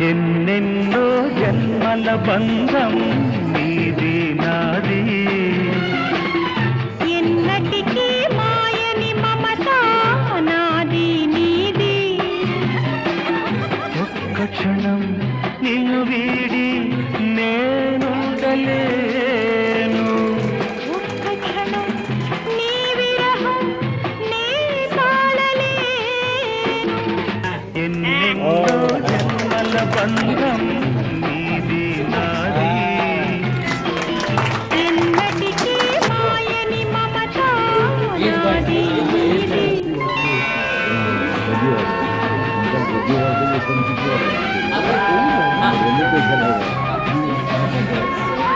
ఎన్నెన్నో జన్మల బంధం నీది నాది, ఎన్నటికీ మాయని మమత నాది నీది. ఒక్క క్షణం నిన్ను వీడి నేనుండలేను, ఒక్క క్షణం నీ విరహం నీ తాళలేను. ఎన్నెన్నో జన్మల బంధం నీది నాది, ఎన్నటికీ మాయని మమత నాది నీది. Gracias.